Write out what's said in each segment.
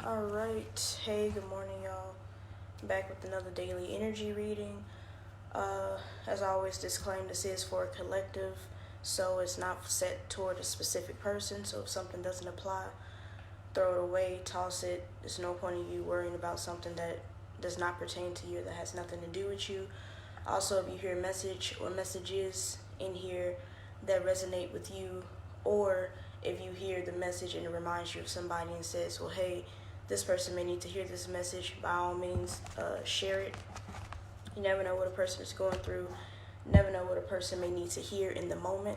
Alright, hey, good morning, y'all. Back with another daily energy reading. As I always disclaim, this is for a collective, so it's not set toward a specific person. So if something doesn't apply, throw it away, toss it. There's no point in you worrying about something that does not pertain to you, that has nothing to do with you. Also, if you hear a message or messages in here that resonate with you, or if you hear the message and it reminds you of somebody and says, well, hey, this person may need to hear this message, by all means, share it. You never know what a person is going through. You never know what a person may need to hear in the moment.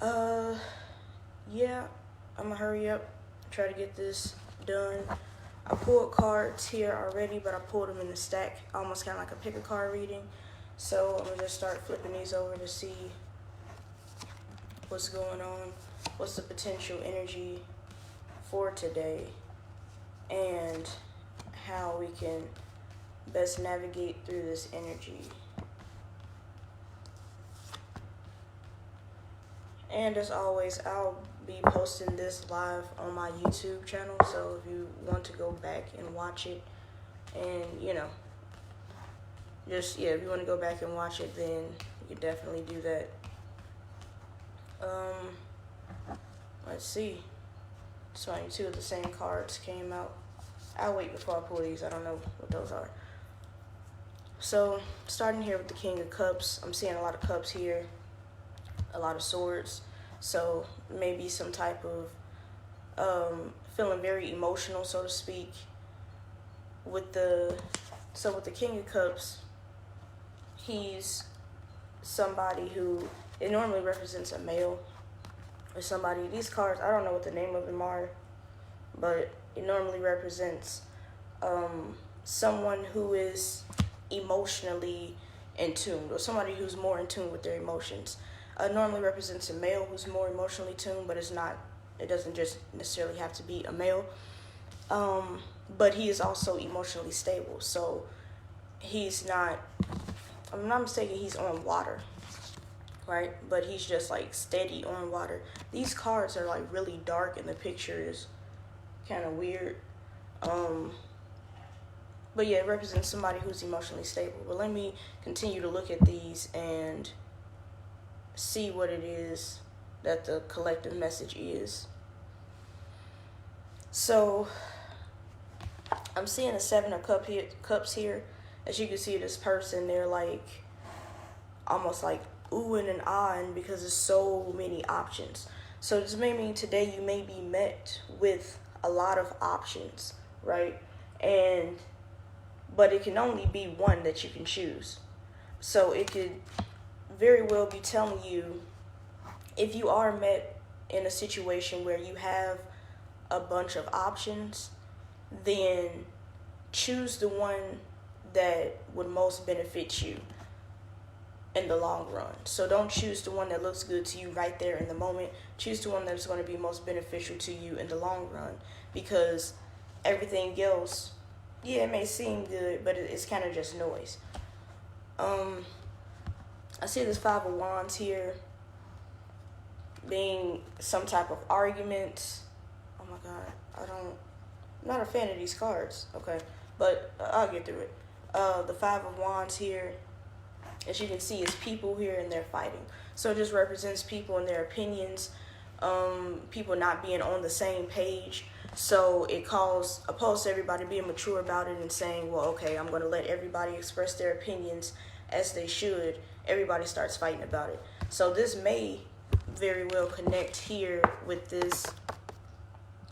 Yeah, I'm gonna hurry up, try to get this done. I pulled cards here already, but I pulled them in the stack, almost kind of like a pick a card reading. So I'm gonna just start flipping these over to see what's going on, what's the potential energy for today, and how we can best navigate through this energy. And as always, I'll be posting this live on my YouTube channel, so if you want to go back and watch it, and if you want to go back and watch it, then you can definitely do that. Let's see. 22 of the same cards came out. I'll wait before I pull these. I don't know what those are. So, starting here with the King of Cups, I'm seeing a lot of cups here, a lot of swords. So, maybe some type of feeling very emotional, so to speak. With the King of Cups, he's somebody who, it normally represents a male or somebody. These cards, I don't know what the name of them are, but it normally represents someone who is emotionally in tune, or somebody who's more in tune with their emotions. Normally represents a male who's more emotionally tuned, but it doesn't just necessarily have to be a male. But he is also emotionally stable. So he's not, I'm not mistaken, he's on water, right? But he's just like steady on water. These cards are like really dark and the picture is kind of weird. But yeah, it represents somebody who's emotionally stable. But let me continue to look at these and see what it is that the collective message is. So I'm seeing a 7 of cups here. As you can see, this person, they're like almost like oohing and ahhing because there's so many options. So this may mean today you may be met with a lot of options, right? But it can only be one that you can choose. So it could very well be telling you, if you are met in a situation where you have a bunch of options, then choose the one that would most benefit you in the long run. So don't choose the one that looks good to you right there in the moment. Choose the one that's going to be most beneficial to you in the long run, because everything else, yeah, it may seem good, but it's kind of just noise. I see this 5 of Wands here being some type of argument. Oh my God, I'm not a fan of these cards, okay, but I'll get through it. The 5 of Wands here, as you can see, is people here and they're fighting. So it just represents people and their opinions, people not being on the same page. So it calls, opposed to everybody being mature about it and saying, well, okay, I'm going to let everybody express their opinions as they should. Everybody starts fighting about it. So this may very well connect here with this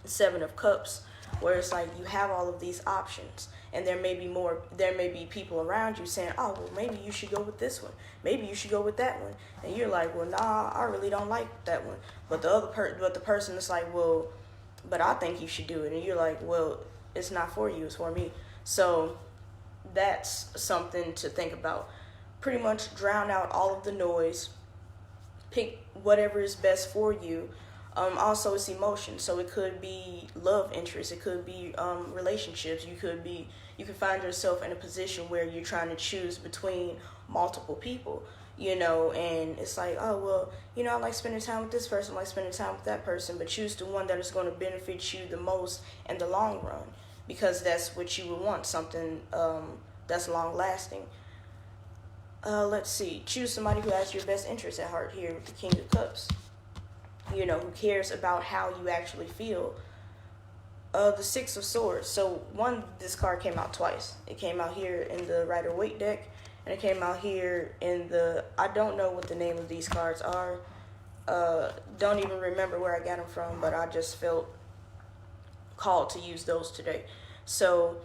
7 of Cups, where it's like you have all of these options, and there may be people around you saying, oh, well, maybe you should go with this one, maybe you should go with that one, and you're like, well, nah, I really don't like that one. But the person is like, well, but I think you should do it, and you're like, well, it's not for you, it's for me. So that's something to think about. Pretty much drown out all of the noise, pick whatever is best for you. Also, it's emotion, so it could be love interest, it could be relationships. You could find yourself in a position where you're trying to choose between multiple people. and it's like, oh, well, I like spending time with this person, I like spending time with that person, but choose the one that is going to benefit you the most in the long run, because that's what you would want, something that's long lasting. Let's see, choose somebody who has your best interest at heart here with the King of Cups, who cares about how you actually feel. The Six of Swords. So this card came out twice. It came out here in the Rider-Waite deck, and it came out here in I don't know what the name of these cards are. Don't even remember where I got them from, but I just felt called to use those today. So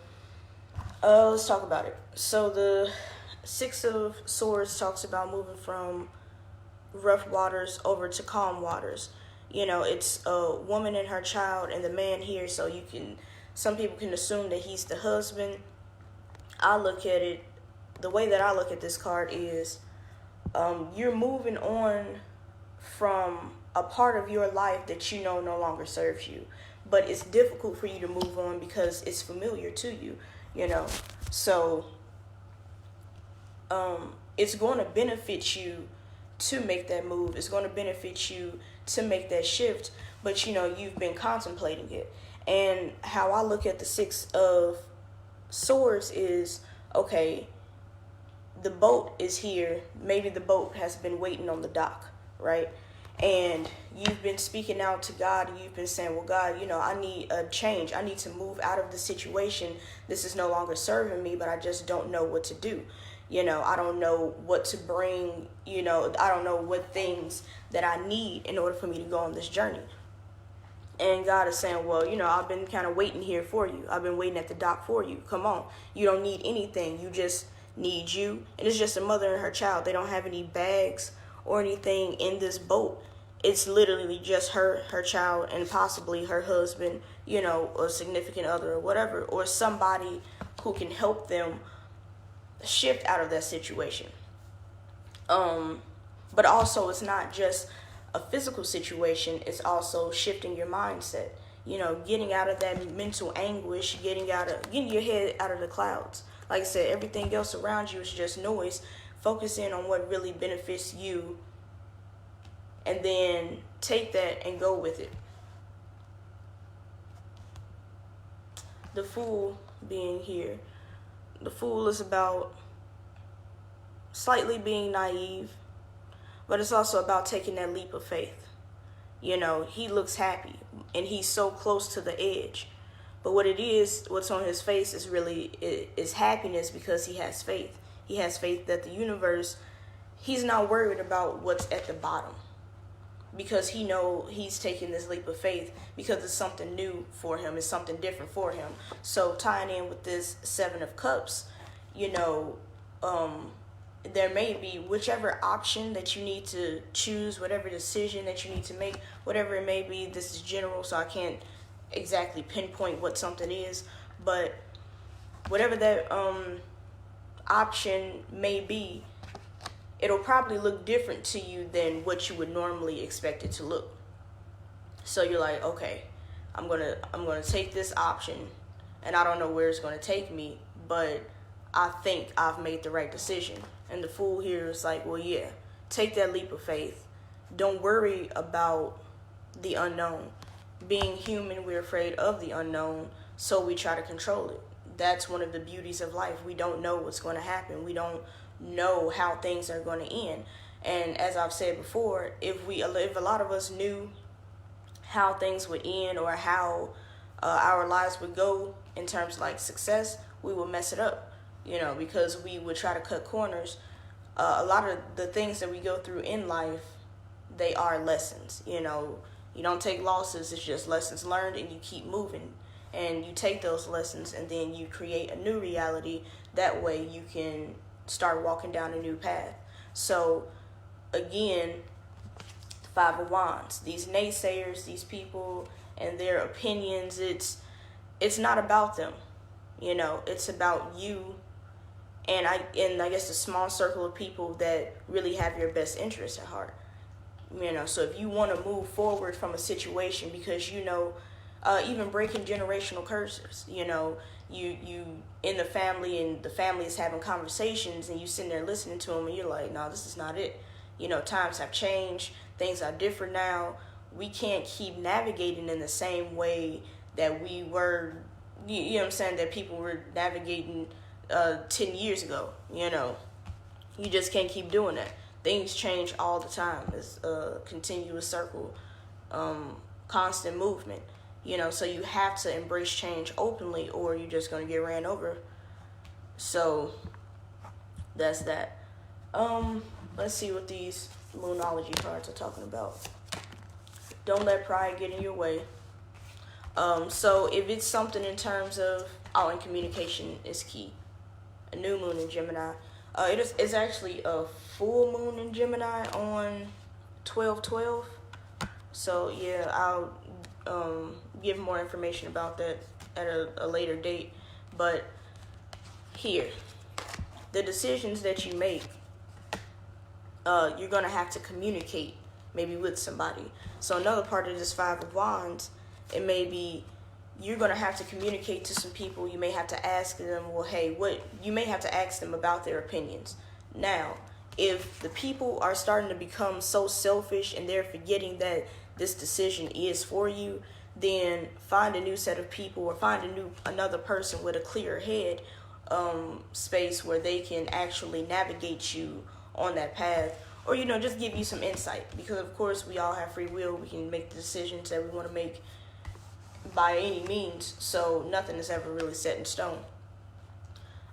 let's talk about it. So the Six of Swords talks about moving from rough waters over to calm waters. It's a woman and her child and the man here, so some people can assume that he's the husband. The way that I look at this card is, you're moving on from a part of your life that no longer serves you, but it's difficult for you to move on because it's familiar to you, so it's going to benefit you to make that move. It's going to benefit you to make that shift, but you've been contemplating it. And how I look at the Six of Swords is, okay, the boat is here. Maybe the boat has been waiting on the dock, right? And you've been speaking out to God, and you've been saying, well, God, I need a change. I need to move out of the situation. This is no longer serving me, but I just don't know what to do. I don't know what to bring, I don't know what things that I need in order for me to go on this journey. And God is saying, well, I've been kind of waiting here for you. I've been waiting at the dock for you. Come on. You don't need anything. You just need you. And it's just a mother and her child. They don't have any bags or anything in this boat. It's literally just her child, and possibly her husband, a significant other or whatever, or somebody who can help them shift out of that situation. But also, it's not just a physical situation, it's also shifting your mindset, getting out of that mental anguish, getting your head out of the clouds. Like I said, everything else around you is just noise. Focus in on what really benefits you, and then take that and go with it. The Fool being here. The Fool is about slightly being naive, but it's also about taking that leap of faith. He looks happy, and he's so close to the edge. But what's on his face is happiness, because he has faith. He has faith that the universe, he's not worried about what's at the bottom, because he's taking this leap of faith because it's something new for him. It's something different for him. So tying in with this Seven of Cups, there may be whichever option that you need to choose, whatever decision that you need to make, whatever it may be. This is general, so I can't exactly pinpoint what something is, but whatever that option may be, it'll probably look different to you than what you would normally expect it to look. So you're like, okay, I'm gonna take this option, and I don't know where it's gonna take me, but I think I've made the right decision. And the Fool here is like, well, yeah, take that leap of faith. Don't worry about the unknown. Being human, we're afraid of the unknown, so we try to control it. That's one of the beauties of life. We don't know what's going to happen. We don't know how things are going to end. And as I've said before, if a lot of us knew how things would end, or how our lives would go in terms of like success, we would mess it up, because we would try to cut corners. A lot of the things that we go through in life, they are lessons. You don't take losses, it's just lessons learned, and you keep moving. And you take those lessons, and then you create a new reality. That way you can start walking down a new path. So again, Five of Wands, these naysayers, these people and their opinions, it's not about them. It's about you, and I guess a small circle of people that really have your best interest at heart. So if you want to move forward from a situation, because even breaking generational curses, you in the family, and the family is having conversations, and you sitting there listening to them, and you're like, no, this is not it. Times have changed, things are different now. We can't keep navigating in the same way that we were, you know what I'm saying, that people were navigating 10 years ago. You just can't keep doing that. Things change all the time. It's a continuous circle, constant movement. So you have to embrace change openly, or you're just going to get ran over. So that's that. Let's see what these Moonology cards are talking about. Don't let pride get in your way. So if it's something in terms of, and communication is key. A new moon in Gemini. It's actually a full moon in Gemini on 12/12. So yeah, I'll give more information about that at a later date. But here, the decisions that you make, you're gonna have to communicate maybe with somebody. So another part of this Five of Wands, it may be you're gonna have to communicate to some people. You may have to ask them, well, hey, you may have to ask them about their opinions. Now, if the people are starting to become so selfish and they're forgetting that this decision is for you, then find a new set of people, or find another person with a clear head space where they can actually navigate you on that path, or just give you some insight, because of course we all have free will. We can make the decisions that we want to make by any means, so nothing is ever really set in stone.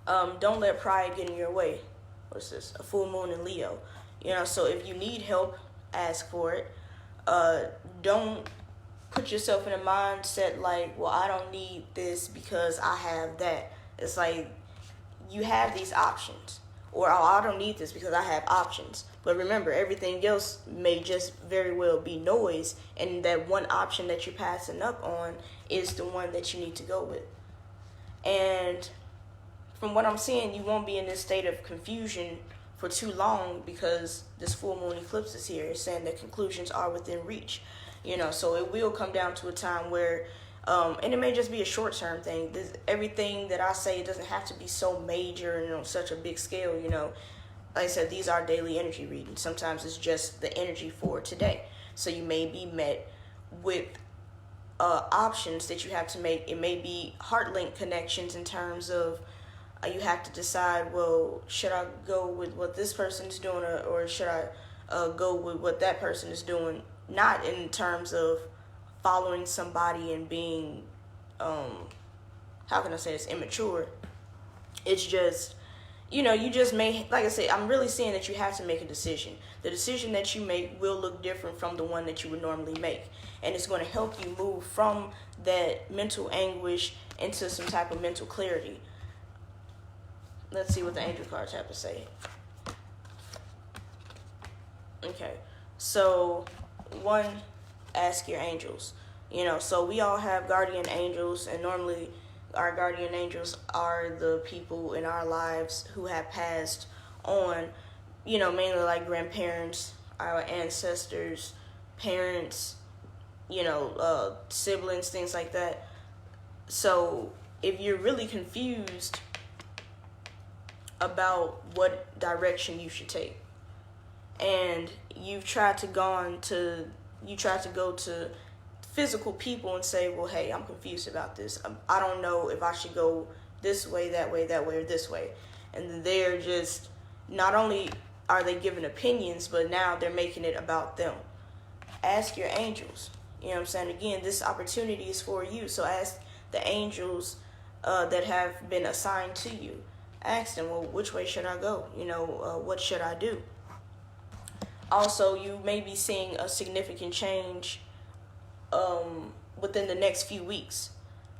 Don't let pride get in your way. What's this? A full moon in Leo. So if you need help, ask for it. Don't put yourself in a mindset like, well, I don't need this because I have that. It's like, you have these options. Or, oh, I don't need this because I have options. But remember, everything else may just very well be noise, and that one option that you're passing up on is the one that you need to go with. And from what I'm seeing, you won't be in this state of confusion for too long, because this full moon eclipse is here. It's saying that conclusions are within reach. So it will come down to a time where, and it may just be a short-term thing. Everything that I say, it doesn't have to be so major and on such a big scale. Like I said, these are daily energy readings. Sometimes it's just the energy for today. So you may be met with options that you have to make. It may be heart link connections in terms of you have to decide, well, should I go with what this person is doing, or should I go with what that person is doing? Not in terms of following somebody and being, how can I say this, immature. It's just, you just may, like I said, I'm really seeing that you have to make a decision. The decision that you make will look different from the one that you would normally make. And it's going to help you move from that mental anguish into some type of mental clarity. Let's see what the angel cards have to say. Okay, so one, ask your angels. So we all have guardian angels, and normally our guardian angels are the people in our lives who have passed on, mainly like grandparents, our ancestors, parents, siblings, things like that. So if you're really confused about what direction you should take, and you've tried to go to physical people and say, well, hey, I'm confused about this. I don't know if I should go this way, that way, or this way. And they're just, not only are they giving opinions, but now they're making it about them. Ask your angels. You know what I'm saying? Again, this opportunity is for you. So ask the angels that have been assigned to you. Ask them, well, which way should I go? What should I do? Also, you may be seeing a significant change within the next few weeks,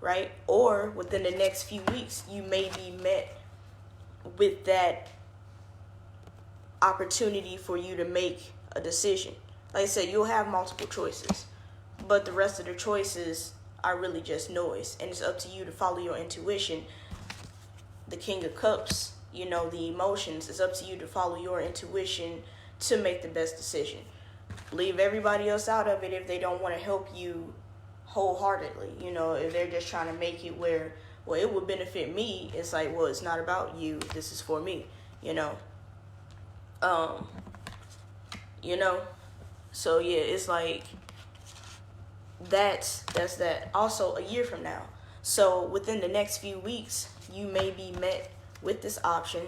right? Or within the next few weeks, you may be met with that opportunity for you to make a decision. Like I said, you'll have multiple choices, but the rest of the choices are really just noise, and it's up to you to follow your intuition. The King of Cups, the emotions, it's up to you to follow your intuition to make the best decision. Leave everybody else out of it if they don't want to help you wholeheartedly. If they're just trying to make it where, well, it would benefit me. It's like, well, it's not about you. This is for me, you know. You know, so yeah, it's like that's that. Also, a year from now, so within the next few weeks, you may be met with this option.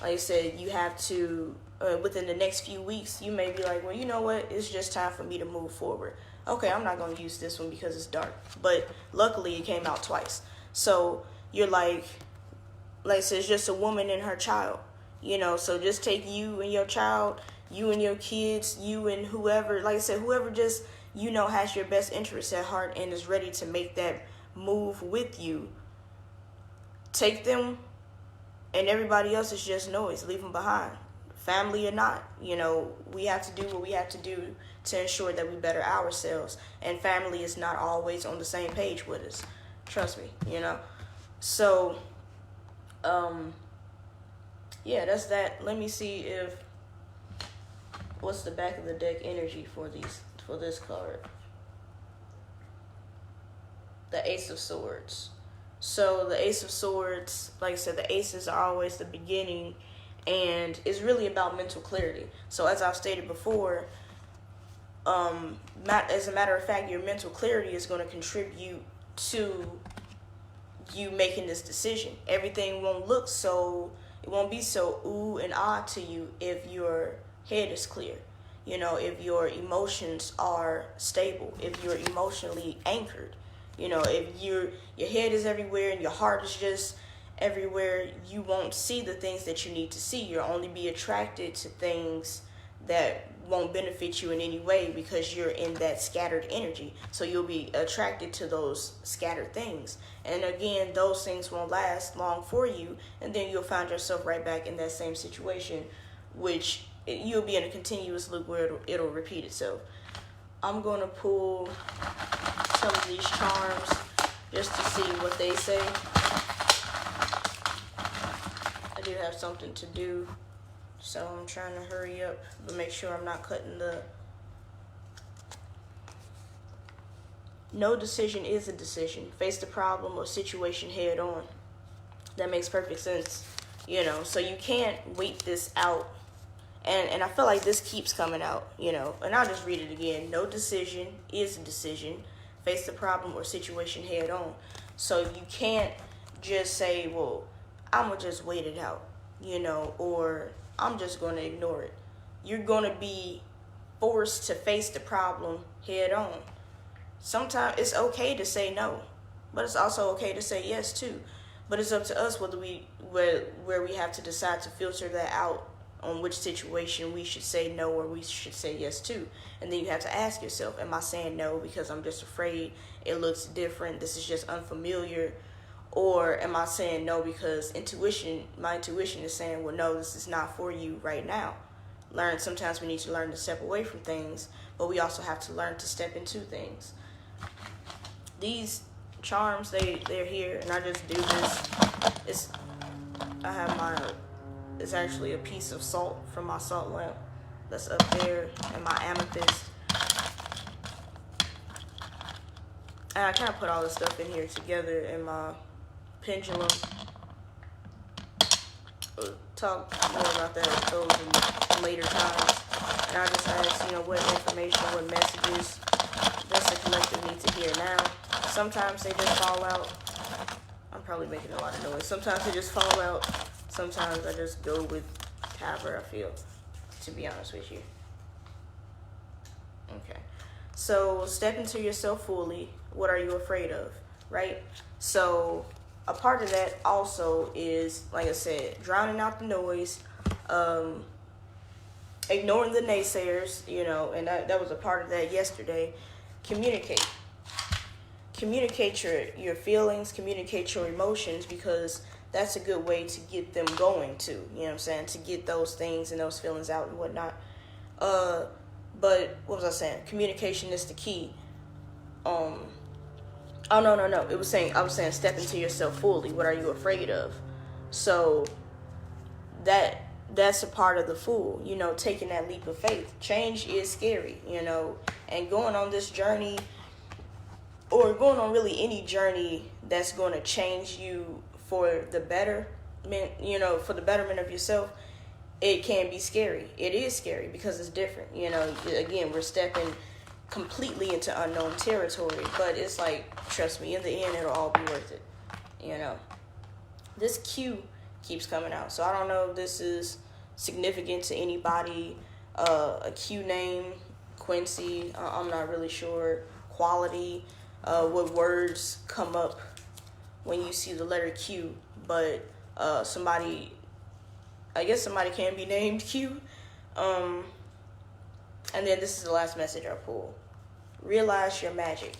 Like I said, you have to within the next few weeks, you may be like, well, you know what, it's just time for me to move forward. Okay, I'm not going to use this one because it's dark, but luckily it came out twice. So you're like I said, it's just a woman and her child, you know. So just take you and your child, you and your kids, you and whoever, like I said, whoever just, you know, has your best interests at heart and is ready to make that move with you. Take them, and everybody else is just noise. Leave them behind. Family or not, you know, we have to do what we have to do to ensure that we better ourselves. And family is not always on the same page with us. Trust me, you know. So, yeah, that's that. Let me see if what's the back of the deck energy for this card. The Ace of Swords. So the Ace of Swords, like I said, the aces are always the beginning, and it's really about mental clarity. So as I've stated before, as a matter of fact, your mental clarity is going to contribute to you making this decision. Everything won't be so ooh and ah to you if your head is clear. You know, if your emotions are stable, if you're emotionally anchored. You know, if your head is everywhere and your heart is just everywhere, you won't see the things that you need to see. You'll only be attracted to things that won't benefit you in any way because you're in that scattered energy. So you'll be attracted to those scattered things. And again, those things won't last long for you. And then you'll find yourself right back in that same situation, which you'll be in a continuous loop where it'll repeat itself. I'm going to pull some of these charms just to see what they say. I do have something to do, so I'm trying to hurry up, but make sure I'm not cutting the... No decision is a decision. Face the problem or situation head on. That makes perfect sense, you know, so you can't wait this out. And I feel like this keeps coming out, you know, and I'll just read it again. No decision is a decision. Face the problem or situation head on. So you can't just say, well, I'm going to just wait it out, you know, or I'm just going to ignore it. You're going to be forced to face the problem head on. Sometimes it's okay to say no, but it's also okay to say yes too. But it's up to us where we have to decide to filter that out on which situation we should say no or we should say yes to. And then you have to ask yourself, am I saying no because I'm just afraid, it looks different, this is just unfamiliar? Or am I saying no because my intuition is saying, well, no, this is not for you right now. Sometimes we need to learn to step away from things, but we also have to learn to step into things. These charms, they're here, and I just do this. It's actually a piece of salt from my salt lamp that's up there, and my amethyst. And I kind of put all this stuff in here together in my pendulum. We'll talk more about that as those in later times. And I just ask, you know, what information, what messages does the collective need to hear now? Sometimes they just fall out. I'm probably making a lot of noise. Sometimes they just fall out. Sometimes I just go with however I feel, to be honest with you. Okay. So step into yourself fully. What are you afraid of, right? So a part of that also is, like I said, drowning out the noise, ignoring the naysayers, you know, and that was a part of that yesterday. Communicate your feelings, communicate your emotions, because that's a good way to get them going too, you know what I'm saying, to get those things and those feelings out and whatnot. But what was I saying? Communication is the key. No. I was saying step into yourself fully. What are you afraid of? So that's a part of the Fool, you know, taking that leap of faith. Change is scary, you know, and going on this journey or going on really any journey that's going to change you for the betterment, for the betterment of yourself, it can be scary. It is scary because it's different. Again, we're stepping completely into unknown territory, but it's like, trust me, in the end, it'll all be worth it. This Q keeps coming out, so I don't know if this is significant to anybody. A Q name, Quincy, I'm not really sure. Quality, what words come up when you see the letter Q, but I guess somebody can be named Q. And then this is the last message I pull. Realize your magic,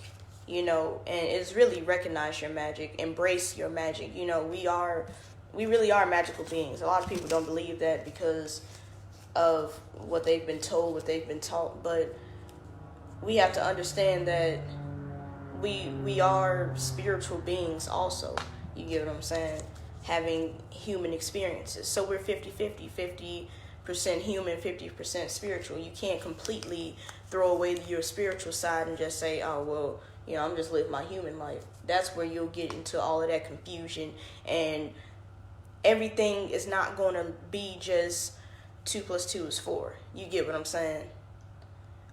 and it's really recognize your magic, embrace your magic. We really are magical beings. A lot of people don't believe that because of what they've been told, what they've been taught, but we have to understand that we are spiritual beings also. You get what I'm saying? Having human experiences. So we're 50-50, 50% human, 50% spiritual. You can't completely throw away your spiritual side and just say, oh, well, I'm just living my human life. That's where you'll get into all of that confusion, and everything is not going to be just 2 + 2 is 4. You get what I'm saying?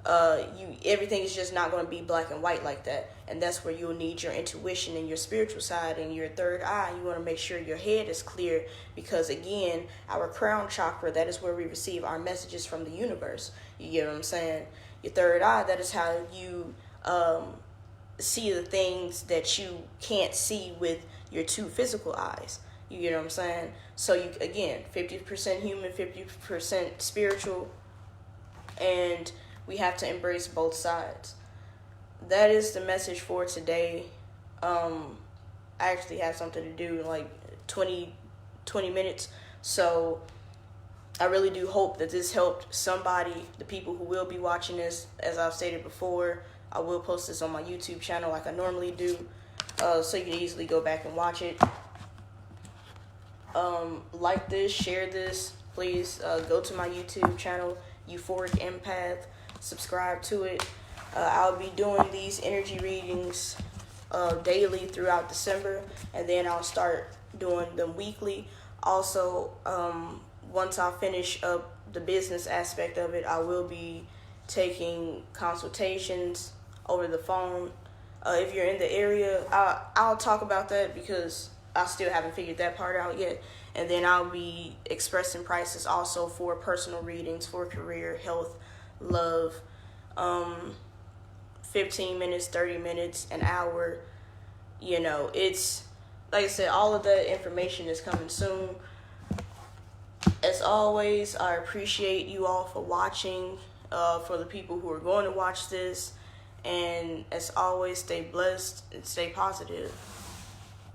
Everything is just not going to be black and white like that, and that's where you'll need your intuition and your spiritual side and your third eye. You want to make sure your head is clear, because again, our crown chakra, that is where we receive our messages from the universe. You get what I'm saying? Your third eye, that is how you see the things that you can't see with your 2 physical eyes. You get what I'm saying? So you, again, 50% human, 50% spiritual, and we have to embrace both sides. That is the message for today. I actually have something to do in like 20 minutes. So I really do hope that this helped somebody, the people who will be watching this. As I've stated before, I will post this on my YouTube channel like I normally do, so you can easily go back and watch it. Like this, share this, please. Go to my YouTube channel, Euphoric Empath. Subscribe to it. I'll be doing these energy readings daily throughout December, and then I'll start doing them weekly. Also, once I finish up the business aspect of it, I will be taking consultations over the phone. If you're in the area, I'll talk about that because I still haven't figured that part out yet. And then I'll be expressing prices also for personal readings, for career, health, love, 15 minutes, 30 minutes, an hour. It's like I said, all of that information is coming soon. As always, I appreciate you all for watching, for the people who are going to watch this, and as always, stay blessed and stay positive.